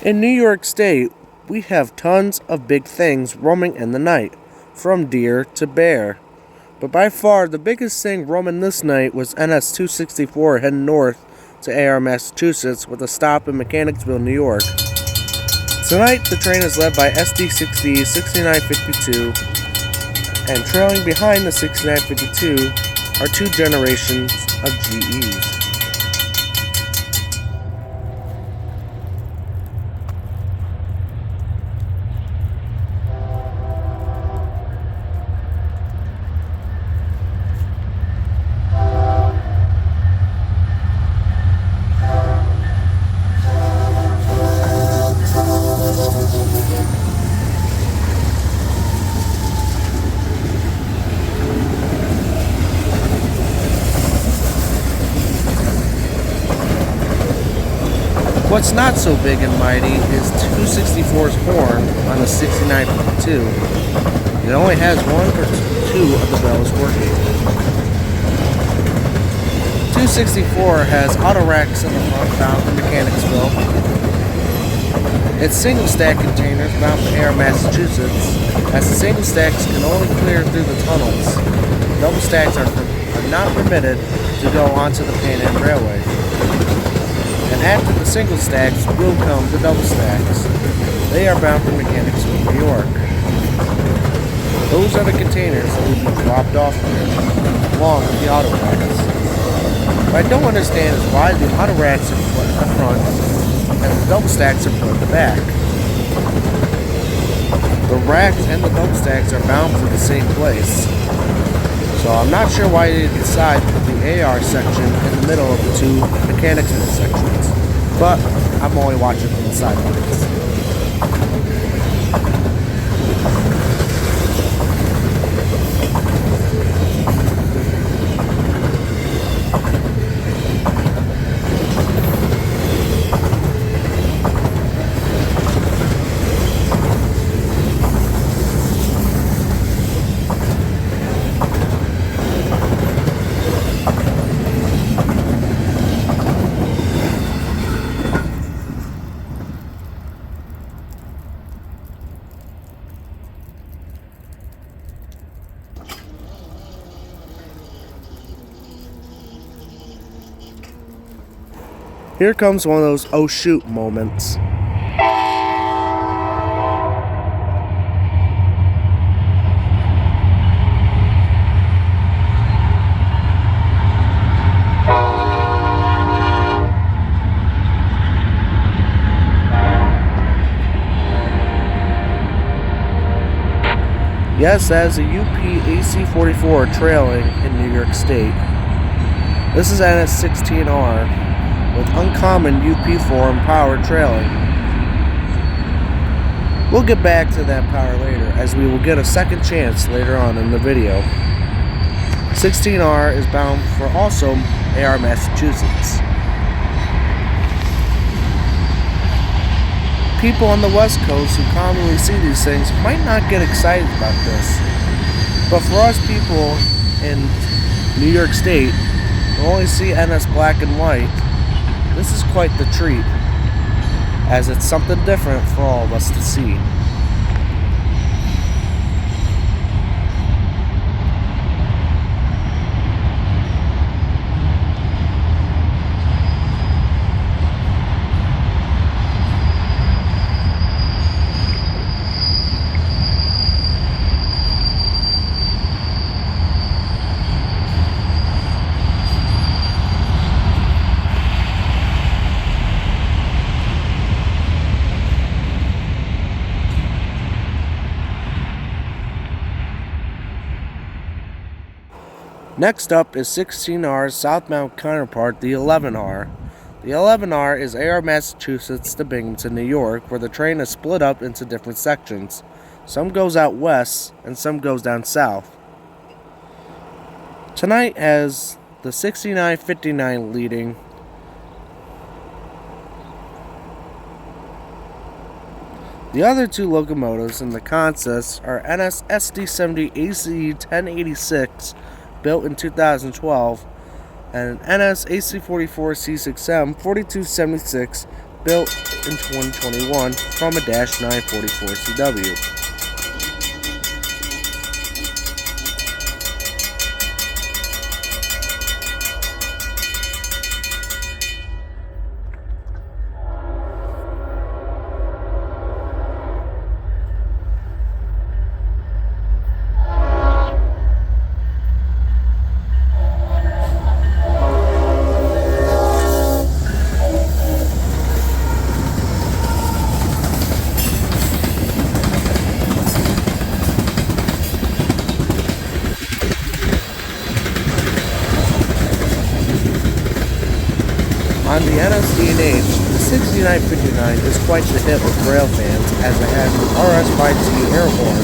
In New York State, we have tons of big things roaming in the night, from deer to bear. But by far, the biggest thing roaming this night was NS 264 heading north to AR, Massachusetts, with a stop in Mechanicsville, New York. Tonight, the train is led by SD60 6952, and trailing behind the 6952 are two generations of GEs. What's not so big and mighty is 264's horn on the 6952. It only has one or two of the bells working. 264 has auto racks in the front bound for Mechanicsville. Its single stack containers bound for AR, Massachusetts, as the single stacks can only clear through the tunnels. Double stacks are not permitted to go onto the Pan Am Railway. And after the single stacks will come the double stacks. They are bound for Mechanicsville, New York. Those are the containers that will be dropped off here, along with the auto racks. What I don't understand is why the auto racks are put in the front and the double stacks are put in the back. The racks and the double stacks are bound for the same place. So I'm not sure why they decided to put the AR section in the middle of the two Mechanicsville sections, but I'm only watching from the sidelines. Here comes one of those oh shoot moments. Yes, that is a UP AC44 trailing in New York State. This is NS16R. With uncommon UP form power trailing. We'll get back to that power later, as we will get a second chance later on in the video. 16R is bound for also AR, Massachusetts. People on the West Coast who commonly see these things might not get excited about this, but for us people in New York State who only see NS black and white, this is quite the treat, as it's something different for all of us to see. Next up is 16R's southbound counterpart, the 11R. The 11R is AR, Massachusetts to Binghamton, New York, where the train is split up into different sections. Some goes out west and some goes down south. Tonight has the 6959 leading. The other two locomotives in the consist are NS SD70 AC 1086, built in 2012, and NS AC44 C6M 4276, built in 2021 from a Dash 944 CW. On the NS D&H, the 6959 is quite the hit with rail fans as it has the RS-5T air horn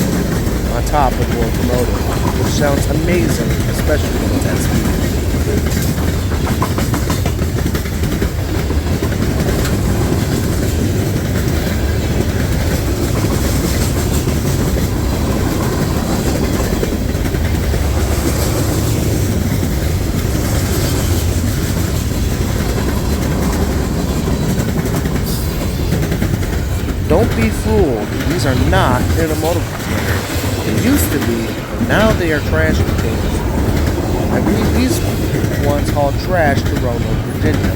on top of the locomotive, which sounds amazing, especially when it's at speed. Don't be fooled, these are not intermodal containers. They used to be, but now they are trash containers. I believe these ones haul trash to Roanoke, Virginia.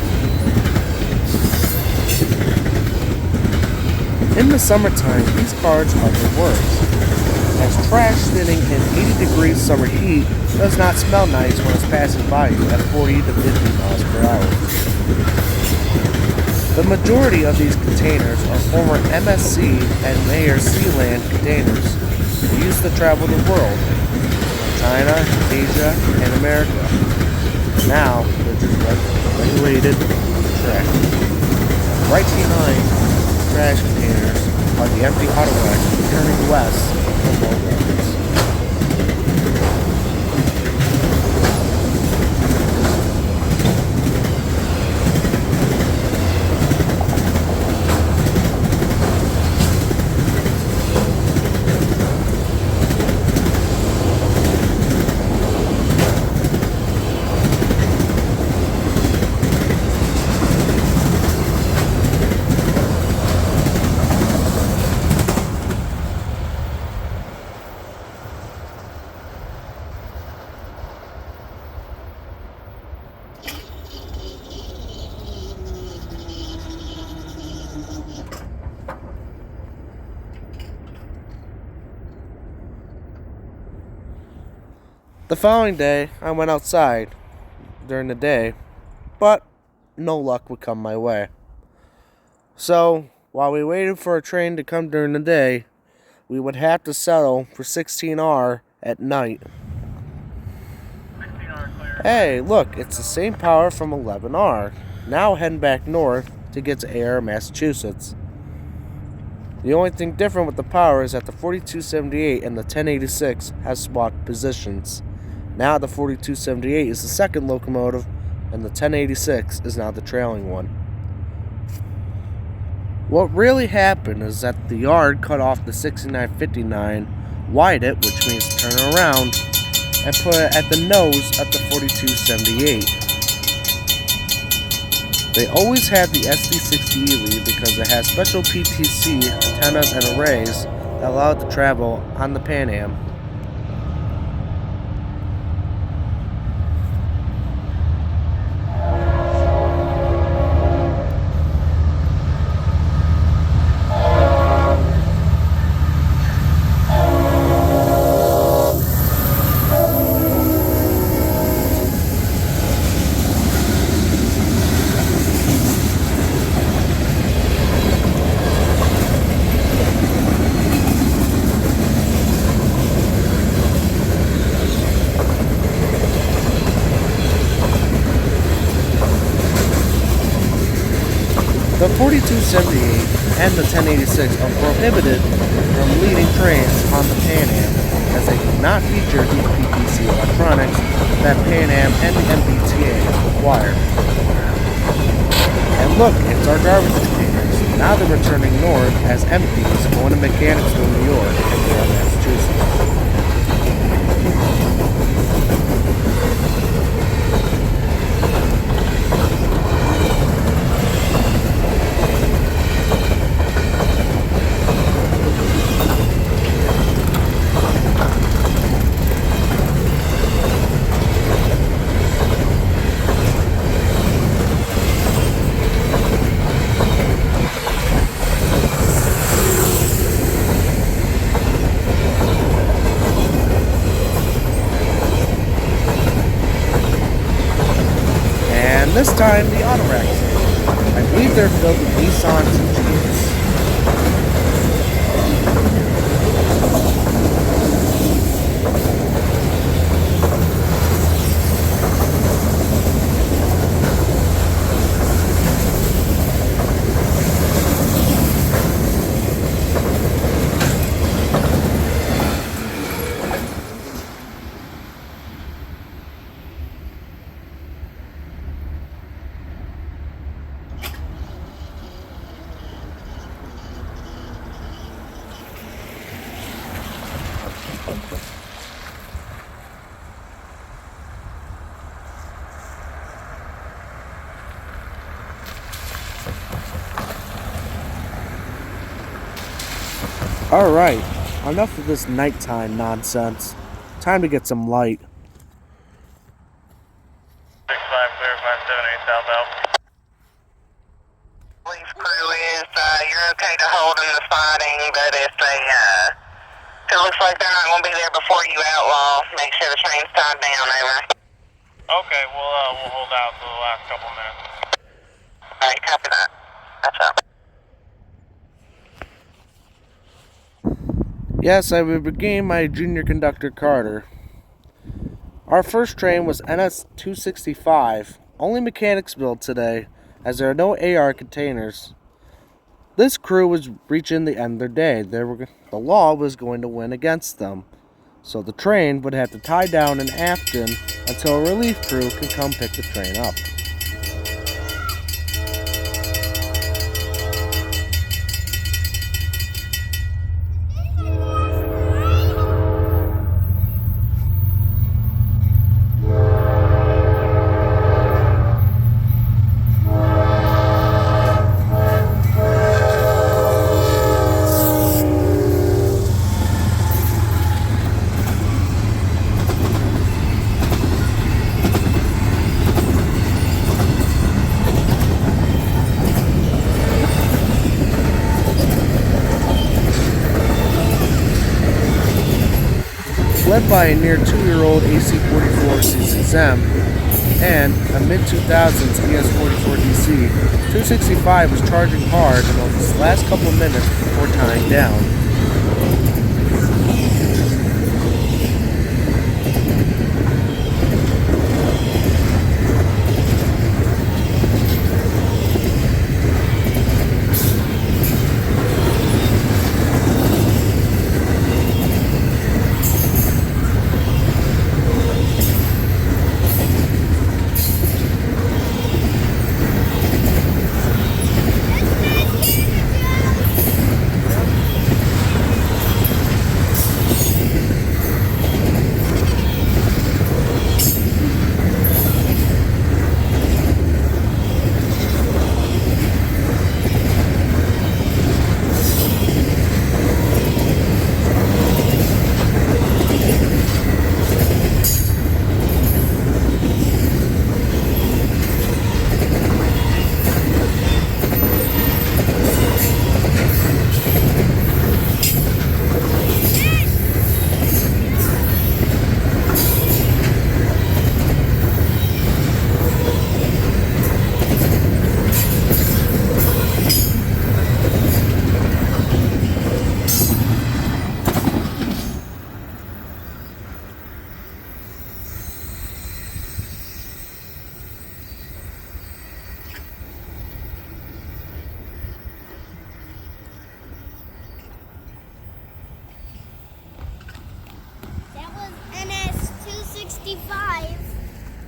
In the summertime, these cars are the worst, as trash sitting in 80 degrees summer heat does not smell nice when it's passing by you at 40 to 50 miles per hour. The majority of these containers are former MSC and Mayer Sealand containers used to travel the world, China, Asia, and America. Now, they're just regulated trash. Right behind trash containers are the empty auto racks turning west from Road Rapids. The following day, I went outside during the day, but no luck would come my way. So, while we waited for a train to come during the day, we would have to settle for 16R at night. Hey, look, it's the same power from 11R. Now heading back north to get to Air, Massachusetts. The only thing different with the power is that the 4278 and the 1086 has swapped positions. Now the 4278 is the second locomotive, and the 1086 is now the trailing one. What really happened is that the yard cut off the 6959, wired it, which means turn it around, and put it at the nose of the 4278. They always had the SD60 Ely because it has special PTC antennas and arrays that allow it to travel on the Pan Am. The 4278 and the 1086 are prohibited from leading trains on the Pan Am as they do not feature these PTC electronics that Pan Am and the MBTA require. And look, it's our garbage containers. Now they're returning north as empties going to Mechanicsville, New York and Air, Massachusetts. this time the autoracks. I believe they're filled with Nissans and Jeeps. Alright, enough of this nighttime nonsense. Time to get some light. 65 clear, 578 southbound. Police crew is, you're okay to hold in the spotting, but if it looks like they're not going to be there before you outlaw, make sure the train's tied down, over. Okay, we'll hold out for the last couple minutes. Alright, copy that. That's up. Yes, I will regain my junior conductor Carter. Our first train was NS 265, only mechanics built today, as there are no AR containers. This crew was reaching the end of their day. The law was going to win against them, so the train would have to tie down in Afton until a relief crew could come pick the train up. Led by a near 2-year-old AC-44 CCM and a mid-2000s ES-44DC, 265 was charging hard in those last couple of minutes before tying down.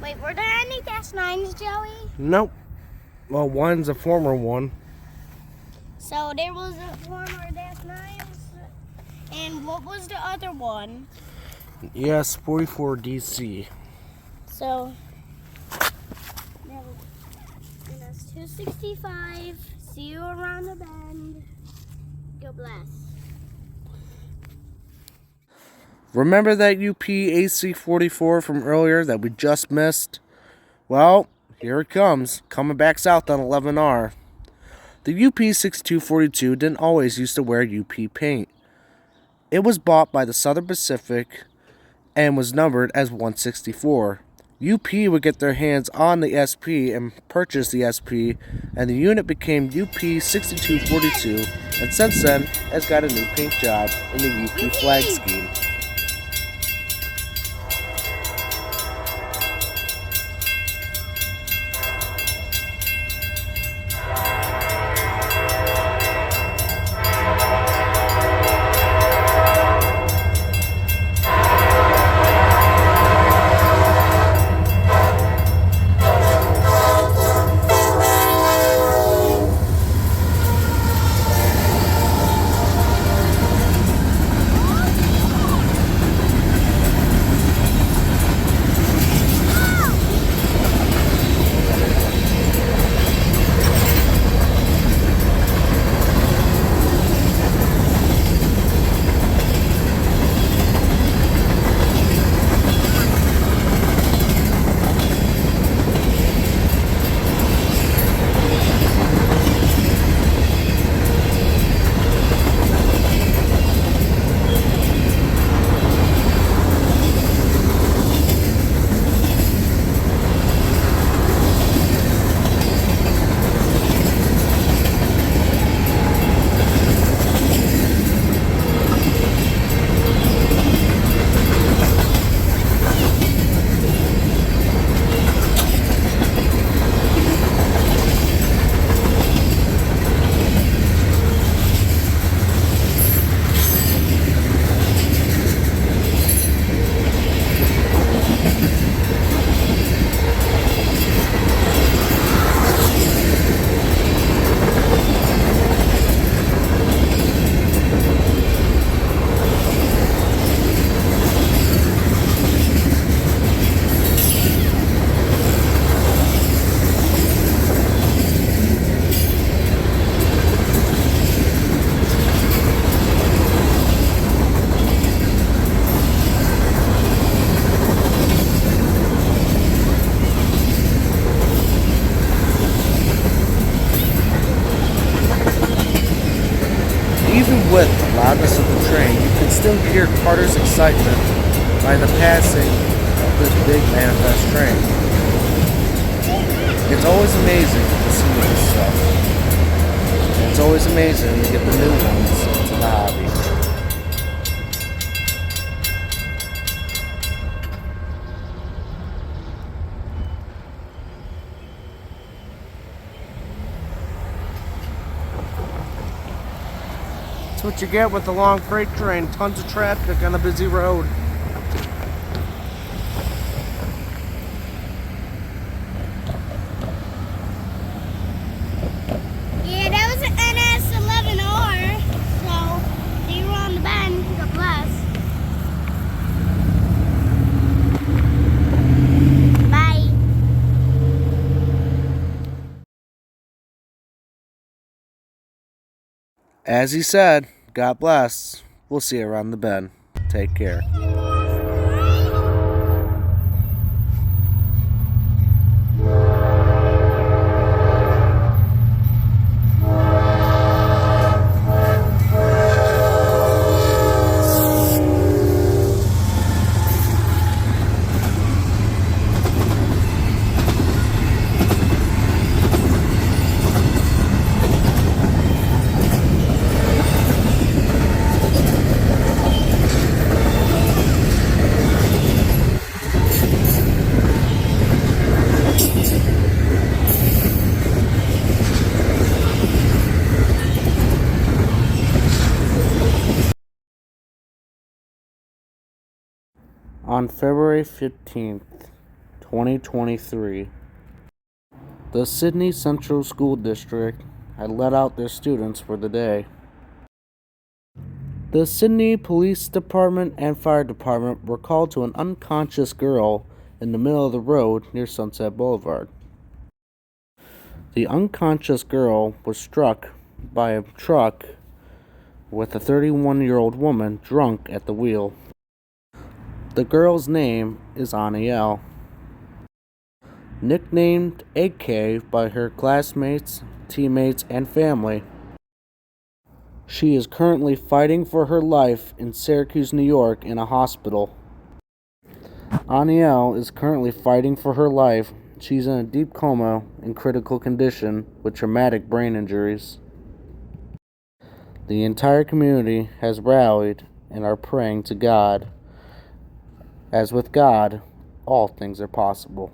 Wait, were there any -9s, Joey? Nope. Well, one's a former one. So there was a former -9s, and what was the other one? Yes, 44 DC. So there was NS 265. See you around the bend. God bless. Remember that UP AC-44 from earlier that we just missed? Well, here it comes, coming back south on 11R. The UP 6242 didn't always used to wear UP paint. It was bought by the Southern Pacific and was numbered as 164. UP would get their hands on the SP and purchase the SP, and the unit became UP 6242, and since then has got a new paint job in the UP flag scheme. Even with the loudness of the train, you can still hear Carter's excitement by the passing of this big manifest train. It's always amazing to see this stuff. And it's always amazing to get the new ones into the hobby. That's what you get with the long freight train. Tons of traffic on a busy road. Yeah, that was an NS 11R. So they were on the bend. God bless. Bye. As he said, God bless. We'll see you around the bend. Take care. On February 15th, 2023, the Sydney Central School District had let out their students for the day. The Sydney Police Department and Fire Department were called to an unconscious girl in the middle of the road near Sunset Boulevard. The unconscious girl was struck by a truck with a 31-year-old woman drunk at the wheel. The girl's name is Aniel, nicknamed AK by her classmates, teammates, and family. She is currently fighting for her life in Syracuse, New York in a hospital. Aniel is currently fighting for her life. She's in a deep coma in critical condition with traumatic brain injuries. The entire community has rallied and are praying to God. As with God, all things are possible.